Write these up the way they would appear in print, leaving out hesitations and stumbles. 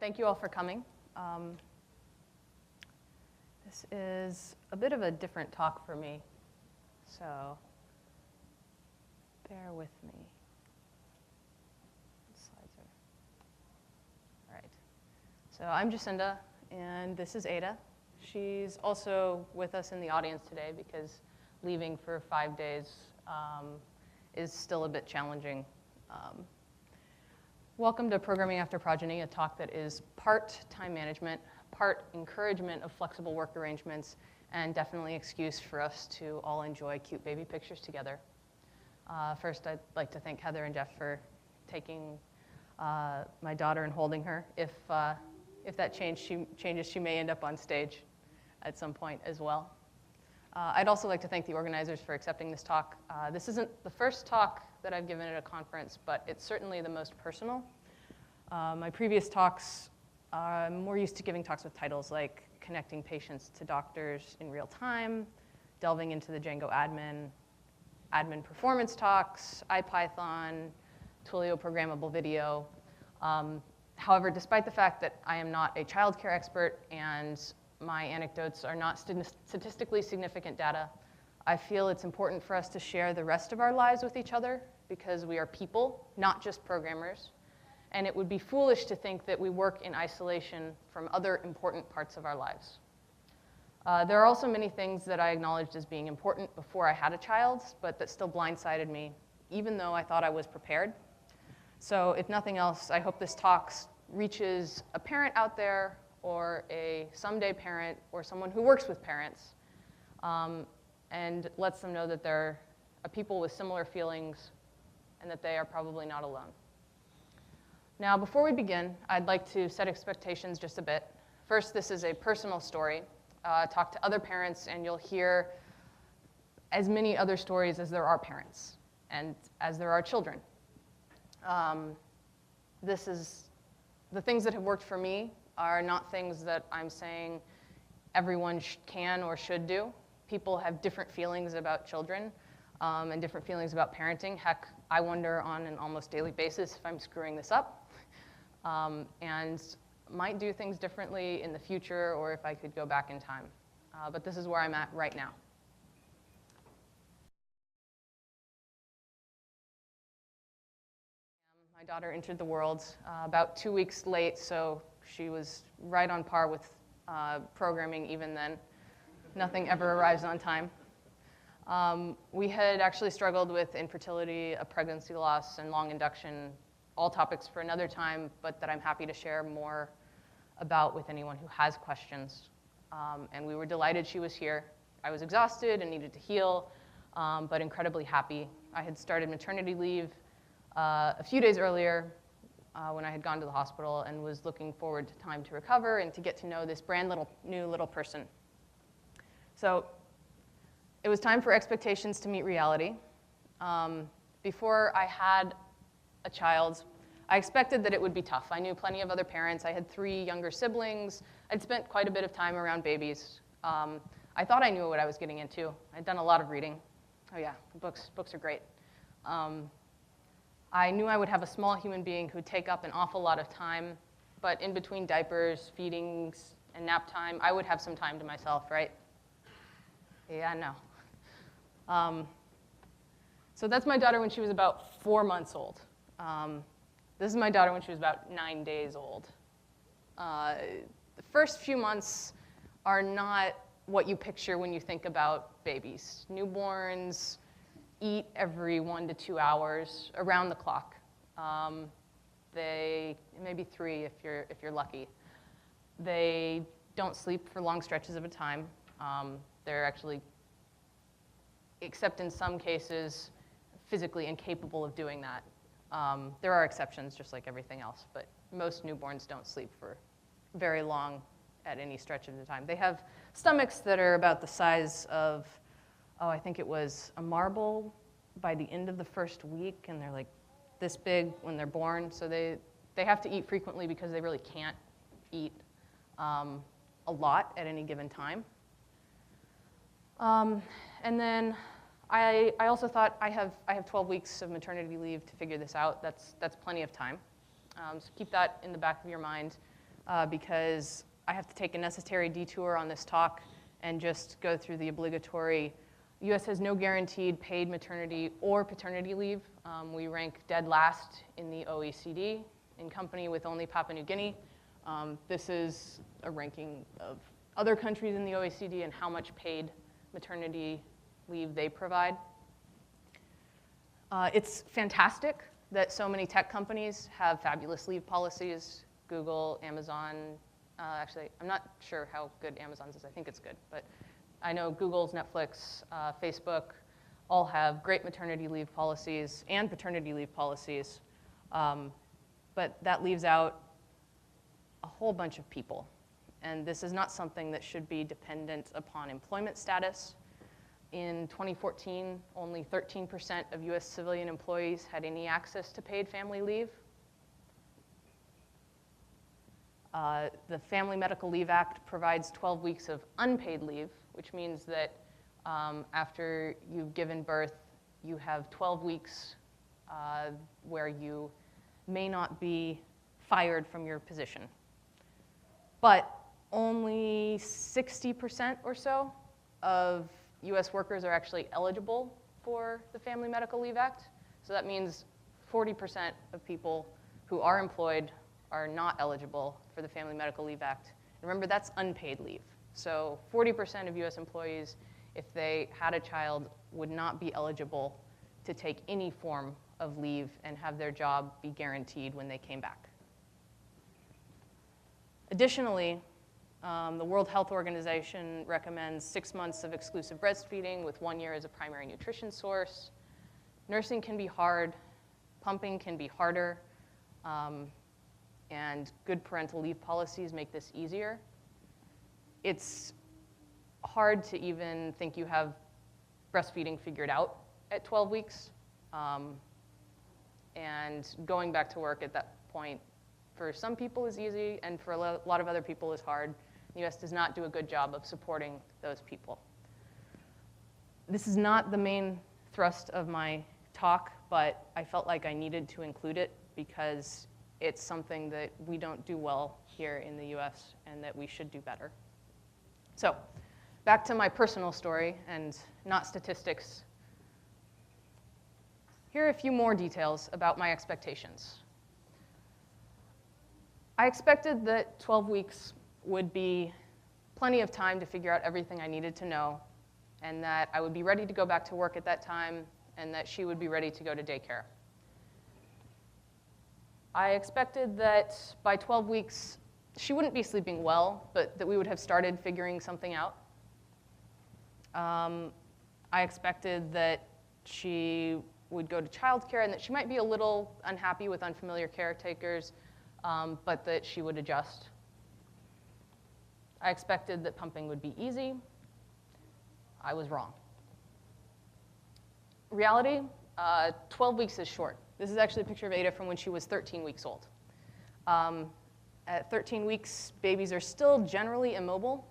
Thank you all for coming. This is a bit of a different talk for me, so bear with me. Slides are, all right. So I'm Jacinda, and this is Ada. She's also with us in the audience today because leaving for 5 days is still a bit challenging. Welcome to Programming After Progeny, a talk that is part time management, part encouragement of flexible work arrangements, and definitely excuse for us to all enjoy cute baby pictures together. First, I'd like to thank Heather and Jeff for taking my daughter and holding her. If that changes, she may end up on stage at some point as well. I'd also like to thank the organizers for accepting this talk. This isn't the first talk that I've given at a conference, but it's certainly the most personal. My previous talks, I'm more used to giving talks with titles like Connecting Patients to Doctors in Real Time, delving into the Django admin performance talks, IPython, Twilio programmable video. However, despite the fact that I am not a childcare expert and my anecdotes are not statistically significant data, I feel it's important for us to share the rest of our lives with each other because we are people, not just programmers. And it would be foolish to think that we work in isolation from other important parts of our lives. There are also many things that I acknowledged as being important before I had a child, but that still blindsided me, even though I thought I was prepared. So if nothing else, I hope this talk reaches a parent out there or a someday parent or someone who works with parents and lets them know that there are people with similar feelings and that they are probably not alone. Now, before we begin, I'd like to set expectations just a bit. First, this is a personal story. Talk to other parents, and you'll hear as many other stories as there are parents and as there are children. The things that have worked for me are not things that I'm saying everyone can or should do. People have different feelings about children and different feelings about parenting. Heck, I wonder on an almost daily basis if I'm screwing this up. And might do things differently in the future or if I could go back in time. But this is where I'm at right now. My daughter entered the world about 2 weeks late, so she was right on par with programming even then. Nothing ever arrives on time. We had actually struggled with infertility, a pregnancy loss, and long induction, all topics for another time, but that I'm happy to share more about with anyone who has questions. And we were delighted she was here. I was exhausted and needed to heal, but incredibly happy. I had started maternity leave a few days earlier when I had gone to the hospital and was looking forward to time to recover and to get to know this brand new little person. So it was time for expectations to meet reality. Before I had a child, I expected that it would be tough. I knew plenty of other parents. I had 3 younger siblings. I'd spent quite a bit of time around babies. I thought I knew what I was getting into. I'd done a lot of reading. Oh yeah, books are great. I knew I would have a small human being who'd take up an awful lot of time, but in between diapers, feedings, and nap time, I would have some time to myself, right? Yeah, no. So that's my daughter when she was about 4 months old. This is my daughter when she was about 9 days old. The first few months are not what you picture when you think about babies. Newborns eat every 1 to 2 hours around the clock. Maybe 3 if you're lucky. They don't sleep for long stretches of a time. They're actually, except in some cases, physically incapable of doing that. There are exceptions, just like everything else, but most newborns don't sleep for very long at any stretch of the time. They have stomachs that are about the size of, I think it was a marble by the end of the first week, and they're like this big when they're born. So they have to eat frequently because they really can't eat a lot at any given time. And then I also thought I have 12 weeks of maternity leave to figure this out. That's plenty of time. So keep that in the back of your mind. because I have to take a necessary detour on this talk and just go through the obligatory. The US has no guaranteed paid maternity or paternity leave. We rank dead last in the OECD, in company with only Papua New Guinea. This is a ranking of other countries in the OECD and how much paid maternity leave they provide. It's fantastic that so many tech companies have fabulous leave policies. Google, Amazon, actually, I'm not sure how good Amazon's is. I think it's good. But I know Google's, Netflix, Facebook all have great maternity leave policies and paternity leave policies. But that leaves out a whole bunch of people. And this is not something that should be dependent upon employment status. In 2014, only 13% of US civilian employees had any access to paid family leave. The Family Medical Leave Act provides 12 weeks of unpaid leave, which means that after you've given birth, you have 12 weeks where you may not be fired from your position. But only 60% or so of US workers are actually eligible for the Family Medical Leave Act. So that means 40% of people who are employed are not eligible for the Family Medical Leave Act. And remember, that's unpaid leave. So 40% of US employees, if they had a child, would not be eligible to take any form of leave and have their job be guaranteed when they came back. Additionally, the World Health Organization recommends 6 months of exclusive breastfeeding with 1 year as a primary nutrition source. Nursing can be hard. Pumping can be harder. And good parental leave policies make this easier. It's hard to even think you have breastfeeding figured out at 12 weeks. And going back to work at that point for some people is easy, and for a lot of other people is hard. The US does not do a good job of supporting those people. This is not the main thrust of my talk, but I felt like I needed to include it because it's something that we don't do well here in the US and that we should do better. So back to my personal story and not statistics. Here are a few more details about my expectations. I expected that 12 weeks would be plenty of time to figure out everything I needed to know, and that I would be ready to go back to work at that time, and that she would be ready to go to daycare. I expected that by 12 weeks, she wouldn't be sleeping well, but that we would have started figuring something out. I expected that she would go to childcare and that she might be a little unhappy with unfamiliar caretakers, but that she would adjust. I expected that pumping would be easy. I was wrong. Reality, 12 weeks is short. This is actually a picture of Ada from when she was 13 weeks old. At 13 weeks, babies are still generally immobile.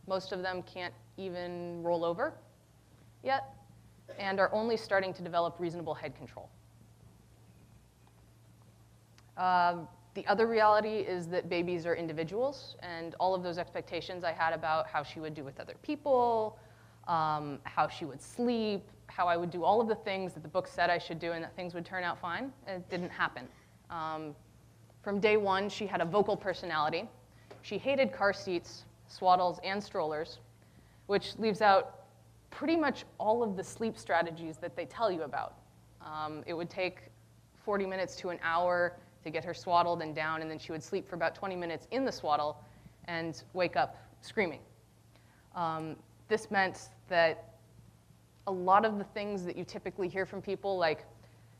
Most of them can't even roll over yet, and are only starting to develop reasonable head control. The other reality is that babies are individuals, and all of those expectations I had about how she would do with other people, how she would sleep, how I would do all of the things that the book said I should do and that things would turn out fine, it didn't happen. From day one, she had a vocal personality. She hated car seats, swaddles, and strollers, which leaves out pretty much all of the sleep strategies that they tell you about. It would take 40 minutes to an hour to get her swaddled and down, and then she would sleep for about 20 minutes in the swaddle and wake up screaming. This meant that a lot of the things that you typically hear from people, like,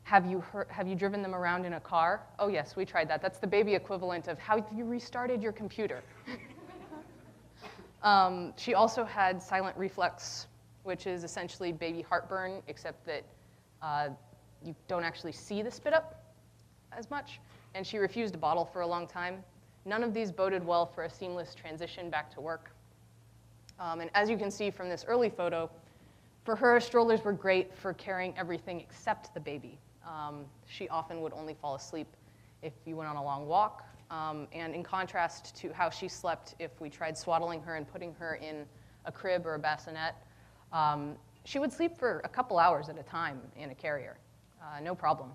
have you driven them around in a car? Oh yes, we tried that. That's the baby equivalent of how have you restarted your computer? She also had silent reflux, which is essentially baby heartburn, except that you don't actually see the spit up as much. And she refused a bottle for a long time. None of these boded well for a seamless transition back to work. And as you can see from this early photo, for her, strollers were great for carrying everything except the baby. She often would only fall asleep if you went on a long walk, And in contrast to how she slept if we tried swaddling her and putting her in a crib or a bassinet, she would sleep for a couple hours at a time in a carrier, no problem.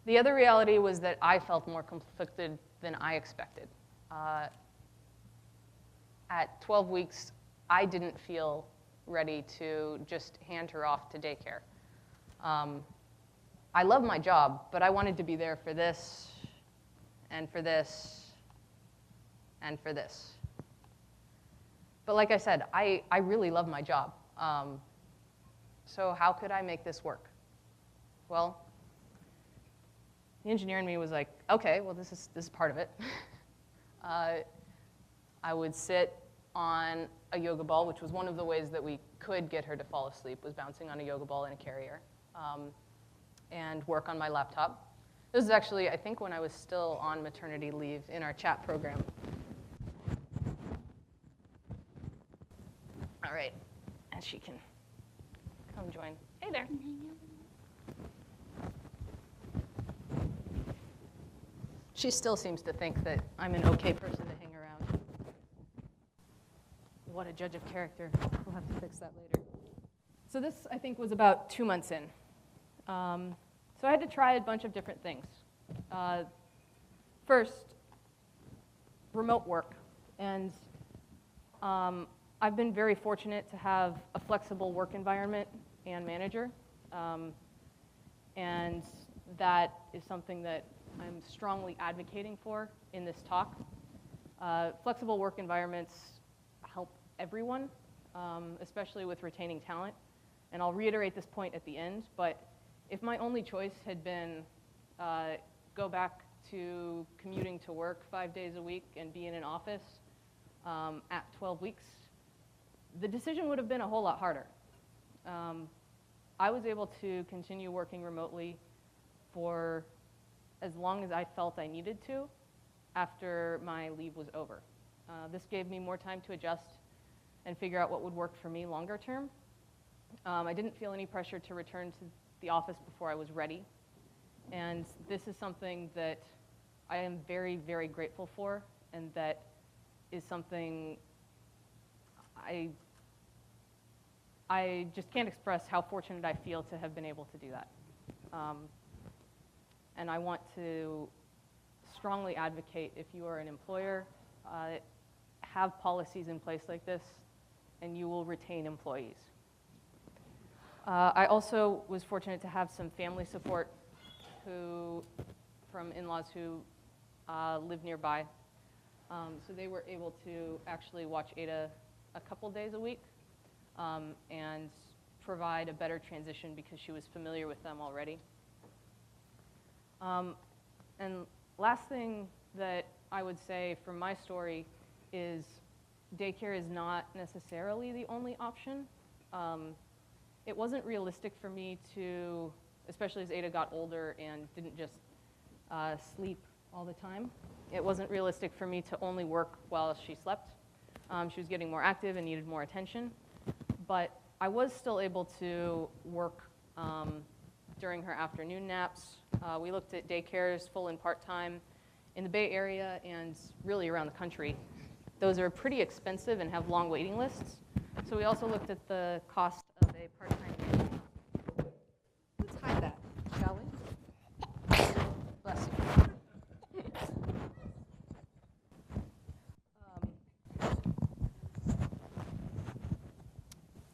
The other reality was that I felt more conflicted than I expected. At 12 weeks, I didn't feel ready to just hand her off to daycare. I love my job, but I wanted to be there for this, and for this, and for this. But like I said, I really love my job. So how could I make this work? Well, the engineer in me was like, okay, well, this is part of it. I would sit on a yoga ball, which was one of the ways that we could get her to fall asleep, was bouncing on a yoga ball in a carrier, and work on my laptop. This is actually, I think, when I was still on maternity leave in our chat program. All right, and she can come join. Hey there. She still seems to think that I'm an okay person to hang around. What a judge of character. We'll have to fix that later. So this, I think, was about 2 months in. So I had to try a bunch of different things. First, remote work. And I've been very fortunate to have a flexible work environment and manager. And that is something that I'm strongly advocating for in this talk. Flexible work environments help everyone, especially with retaining talent. And I'll reiterate this point at the end, but if my only choice had been go back to commuting to work 5 days a week and be in an office at 12 weeks, the decision would have been a whole lot harder. I was able to continue working remotely for as long as I felt I needed to after my leave was over. This gave me more time to adjust and figure out what would work for me longer term. I didn't feel any pressure to return to the office before I was ready. And this is something that I am very, very grateful for, and that is something I just can't express how fortunate I feel to have been able to do that. And I want to strongly advocate, if you are an employer, have policies in place like this, and you will retain employees. I also was fortunate to have some family support from in-laws who live nearby. So they were able to actually watch Ada a couple days a week and provide a better transition because she was familiar with them already. And last thing that I would say from my story is daycare is not necessarily the only option. It wasn't realistic for me to, especially as Ada got older and didn't just sleep all the time, it wasn't realistic for me to only work while she slept. She was getting more active and needed more attention. But I was still able to work during her afternoon naps. We looked at daycares full and part-time in the Bay Area and really around the country. Those are pretty expensive and have long waiting lists. So we also looked at the cost of a part-time nanny. Let's hide that, shall we? Bless you.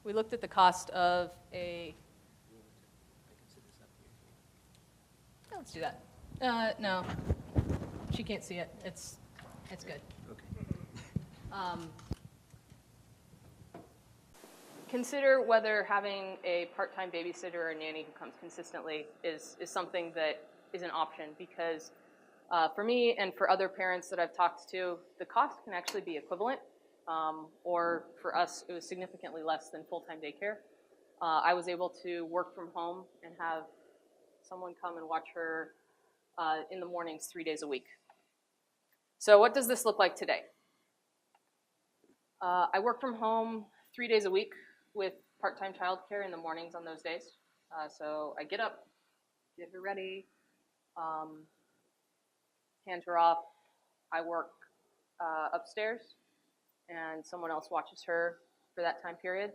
We looked at the cost of a... Oh, let's do that. No, she can't see it. It's good. Okay. Consider whether having a part-time babysitter or nanny who comes consistently is something that is an option, because for me and for other parents that I've talked to, the cost can actually be equivalent, or for us, it was significantly less than full-time daycare. I was able to work from home and have someone come and watch her in the mornings 3 days a week. So what does this look like today? I work from home 3 days a week with part-time childcare in the mornings on those days. So I get up, get her ready, Hands her off. I work upstairs, and someone else watches her for that time period.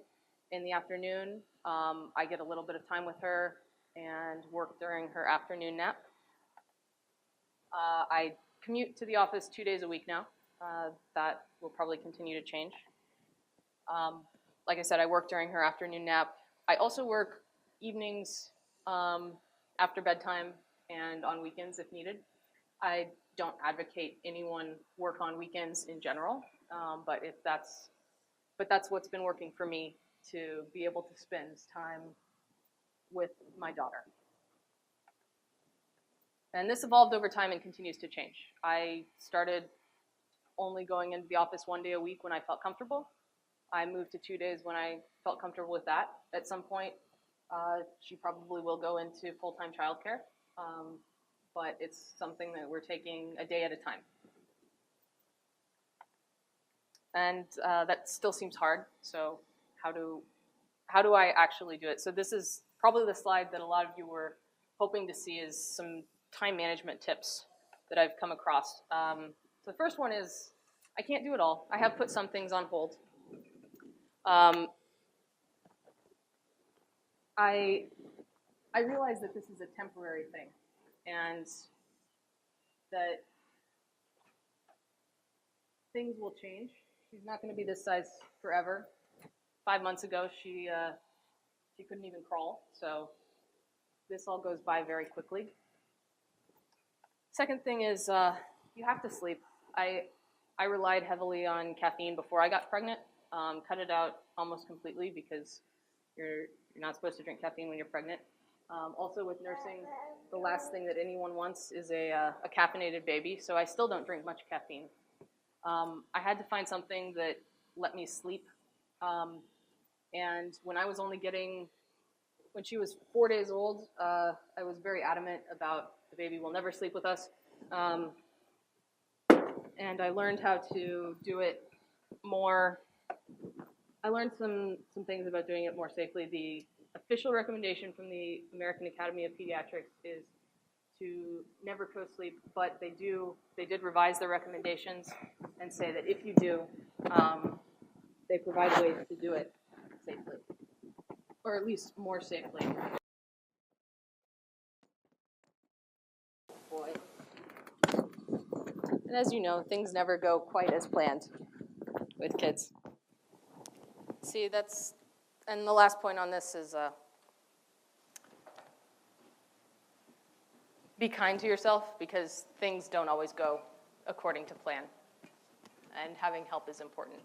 In the afternoon, I get a little bit of time with her and work during her afternoon nap. I commute to the office 2 days a week now. That will probably continue to change. Like I said, I work during her afternoon nap. I also work evenings after bedtime and on weekends if needed. I don't advocate anyone work on weekends in general, but that's what's been working for me to be able to spend time with my daughter. And this evolved over time and continues to change. I started only going into the office 1 day a week when I felt comfortable. I moved to 2 days when I felt comfortable with that. At some point, she probably will go into full-time childcare, but it's something that we're taking a day at a time. And that still seems hard, so how do I actually do it? So this is probably the slide that a lot of you were hoping to see, is some time management tips that I've come across. So the first one is, I can't do it all. I have put some things on hold. I realize that this is a temporary thing, and that things will change. She's not going to be this size forever. 5 months ago, she couldn't even crawl, so this all goes by very quickly. Second thing is, you have to sleep. I relied heavily on caffeine before I got pregnant. Cut it out almost completely because you're not supposed to drink caffeine when you're pregnant. Also with nursing, the last thing that anyone wants is a caffeinated baby, so I still don't drink much caffeine. I had to find something that let me sleep. And when she was 4 days old, I was very adamant about the baby will never sleep with us. And I learned how to do it more. I learned some things about doing it more safely. The official recommendation from the American Academy of Pediatrics is to never co-sleep, but they did revise their recommendations and say that if you do, they provide ways to do it safely, or at least more safely. Boy. And as you know, things never go quite as planned with kids. See, and the last point on this is be kind to yourself, because things don't always go according to plan, and having help is important.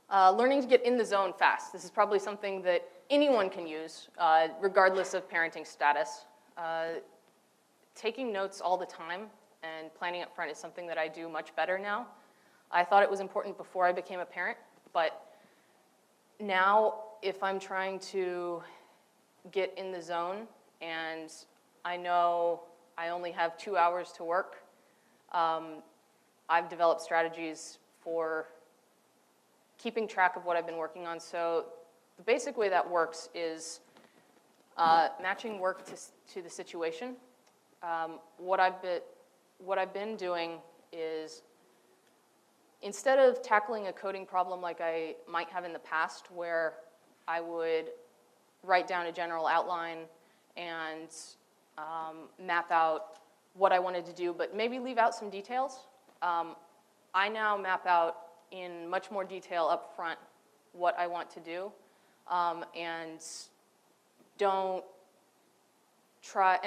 Learning to get in the zone fast. This is probably something that anyone can use, regardless of parenting status. Taking notes all the time and planning up front is something that I do much better now. I thought it was important before I became a parent, but now if I'm trying to get in the zone and I know I only have 2 hours to work, I've developed strategies for keeping track of what I've been working on. So the basic way that works is matching work to the situation. What I've been doing is, instead of tackling a coding problem like I might have in the past, where I would write down a general outline and map out what I wanted to do, but maybe leave out some details, I now map out in much more detail up front what I want to do, and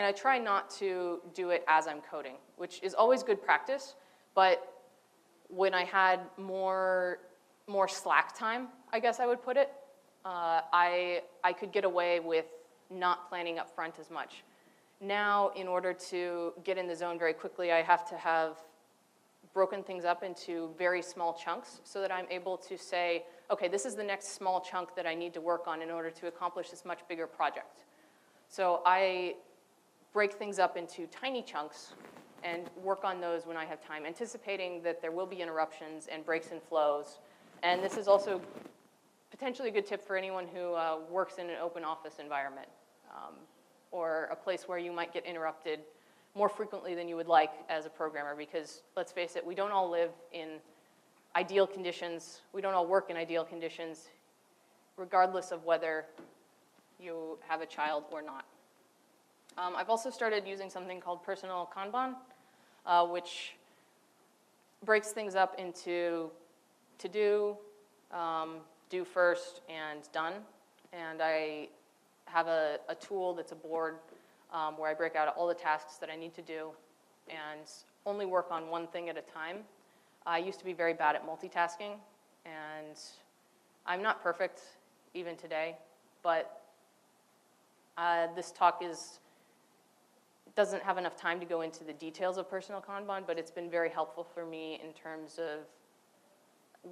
I try not to do it as I'm coding, which is always good practice, but when I had more slack time, I guess I would put it, I could get away with not planning up front as much. Now, in order to get in the zone very quickly, I have to have broken things up into very small chunks so that I'm able to say, okay, this is the next small chunk that I need to work on in order to accomplish this much bigger project. So I break things up into tiny chunks and work on those when I have time, anticipating that there will be interruptions and breaks and flows. And this is also potentially a good tip for anyone who works in an open office environment, or a place where you might get interrupted more frequently than you would like as a programmer, because let's face it, we don't all live in ideal conditions. We don't all work in ideal conditions, regardless of whether you have a child or not. I've also started using something called personal Kanban, which breaks things up into to do, do first, and done. And I have a tool that's a board where I break out all the tasks that I need to do and only work on one thing at a time. I used to be very bad at multitasking, and I'm not perfect even today, but this talk doesn't have enough time to go into the details of personal Kanban, but it's been very helpful for me in terms of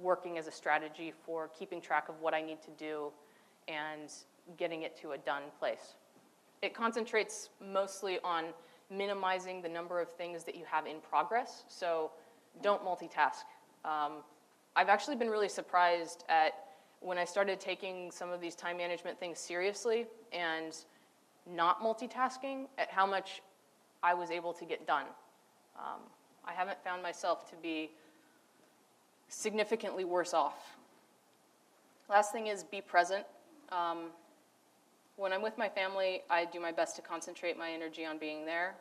working as a strategy for keeping track of what I need to do and getting it to a done place. It concentrates mostly on minimizing the number of things that you have in progress, so don't multitask. I've actually been really surprised at when I started taking some of these time management things seriously and not multitasking, at how much I was able to get done. I haven't found myself to be significantly worse off. Last thing is be present. When I'm with my family, I do my best to concentrate my energy on being there.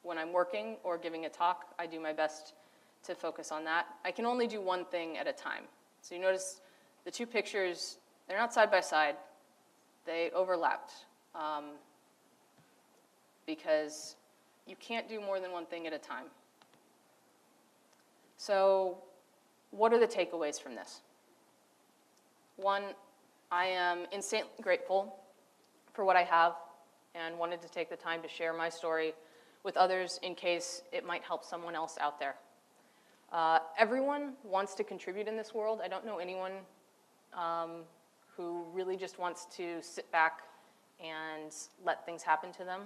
When I'm working or giving a talk, I do my best to focus on that. I can only do one thing at a time. So you notice the two pictures, they're not side by side. They overlapped because you can't do more than one thing at a time. So what are the takeaways from this? One, I am insanely grateful for what I have and wanted to take the time to share my story with others in case it might help someone else out there. Everyone wants to contribute in this world. I don't know anyone who really just wants to sit back and let things happen to them.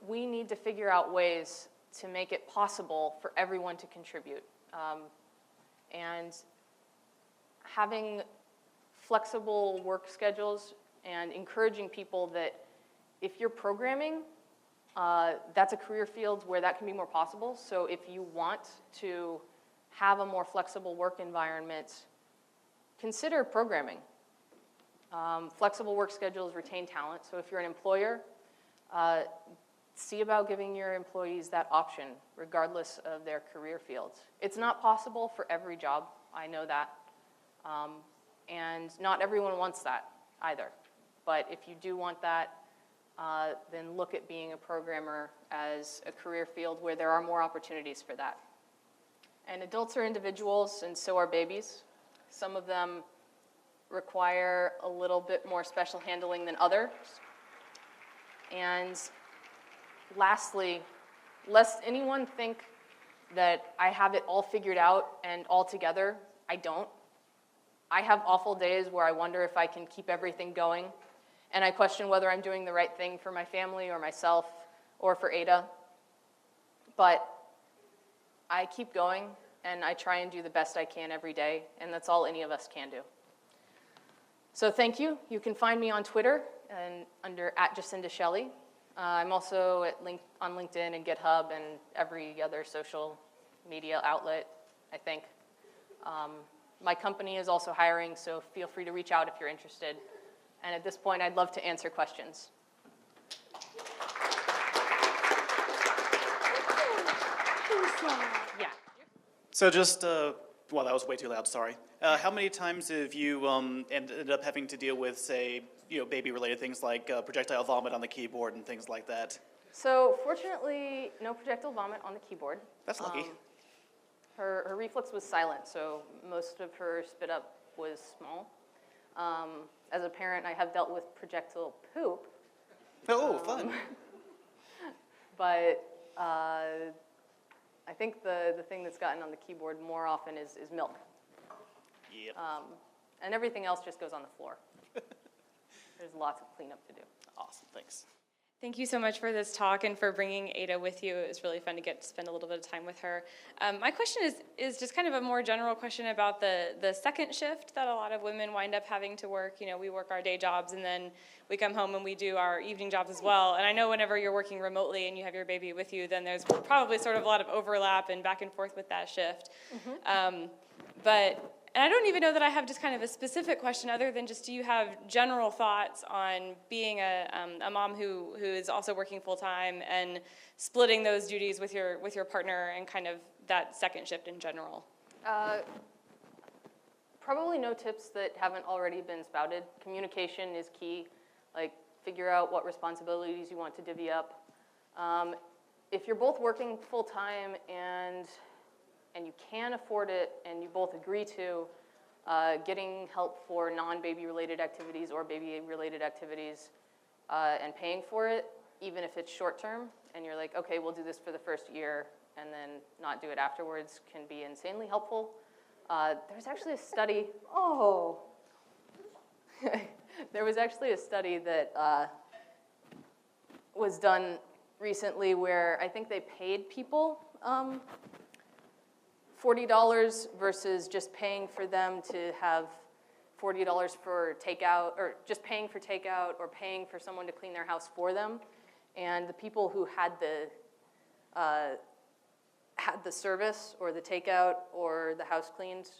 We need to figure out ways to make it possible for everyone to contribute. And having flexible work schedules and encouraging people that if you're programming, that's a career field where that can be more possible. So if you want to have a more flexible work environment, consider programming. Flexible work schedules retain talent. So if you're an employer, see about giving your employees that option, regardless of their career fields. It's not possible for every job, I know that. And not everyone wants that either. But if you do want that, then look at being a programmer as a career field where there are more opportunities for that. And adults are individuals, and so are babies. Some of them require a little bit more special handling than others. And lastly, lest anyone think that I have it all figured out and all together, I don't. I have awful days where I wonder if I can keep everything going, and I question whether I'm doing the right thing for my family or myself or for Ada. But I keep going, and I try and do the best I can every day, and that's all any of us can do. So thank you. You can find me on Twitter and under @Jacinda Shelly. I'm also on LinkedIn and GitHub and every other social media outlet, I think. My company is also hiring, so feel free to reach out if you're interested. And at this point, I'd love to answer questions. Yeah. So just, well, that was way too loud, sorry. How many times have you ended up having to deal with, say, baby-related things like projectile vomit on the keyboard and things like that? So fortunately, no projectile vomit on the keyboard. That's lucky. Her reflex was silent, so most of her spit up was small. As a parent, I have dealt with projectile poop. Oh, fun. But I think the thing that's gotten on the keyboard more often is milk. Yep. And everything else just goes on the floor. There's lots of cleanup to do. Awesome, thanks. Thank you so much for this talk and for bringing Ada with you. It was really fun to get to spend a little bit of time with her. My question is just kind of a more general question about the second shift that a lot of women wind up having to work. You know, we work our day jobs and then we come home and we do our evening jobs as well. And I know whenever you're working remotely and you have your baby with you, then there's probably sort of a lot of overlap and back and forth with that shift. And I don't even know that I have just kind of a specific question other than just, do you have general thoughts on being a mom who is also working full-time and splitting those duties with your partner and kind of that second shift in general? Probably no tips that haven't already been spouted. Communication is key. Like, figure out what responsibilities you want to divvy up. If you're both working full-time and you can afford it and you both agree to, getting help for non-baby related activities or baby related activities and paying for it, even if it's short term, and you're like, okay, we'll do this for the first year and then not do it afterwards, can be insanely helpful. There's actually a study, there was actually a study that was done recently where I think they paid people $40 versus just paying for them to have $40 for takeout, or just paying for takeout or paying for someone to clean their house for them. And the people who had the service or the takeout or the house cleaned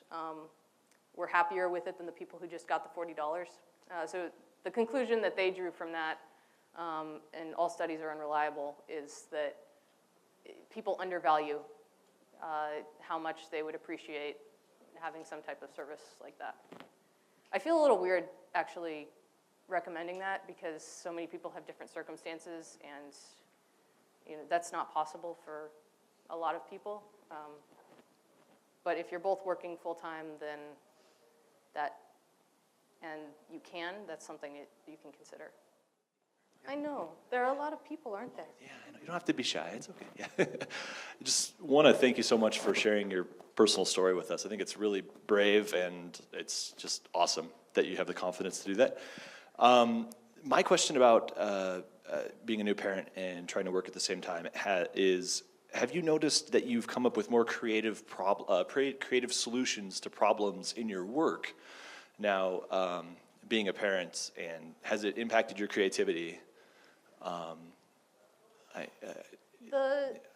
were happier with it than the people who just got the $40. So the conclusion that they drew from that, and all studies are unreliable, is that people undervalue how much they would appreciate having some type of service like that. I feel a little weird actually recommending that because so many people have different circumstances, and that's not possible for a lot of people. But if you're both working full-time, then that's something you can consider. I know. There are a lot of people, aren't there? Yeah, I know. You don't have to be shy. It's okay. Yeah. I just want to thank you so much for sharing your personal story with us. I think it's really brave, and it's just awesome that you have the confidence to do that. My question about being a new parent and trying to work at the same time is, have you noticed that you've come up with more creative solutions to problems in your work now, being a parent, and has it impacted your creativity?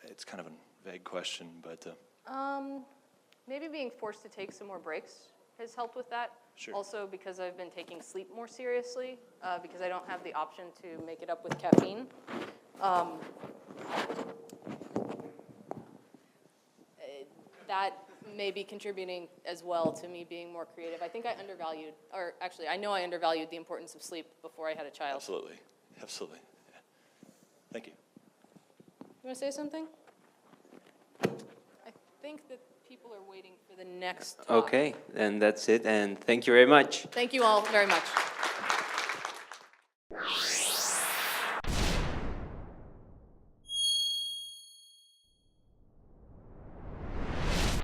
It's kind of a vague question, but... Maybe being forced to take some more breaks has helped with that. Sure. Also because I've been taking sleep more seriously, because I don't have the option to make it up with caffeine. That may be contributing as well to me being more creative. I think I undervalued, or actually I know I undervalued the importance of sleep before I had a child. Absolutely. Absolutely. Yeah. Thank you. You want to say something? I think that people are waiting for the next talk. Okay, and that's it, and thank you very much. Thank you all very much.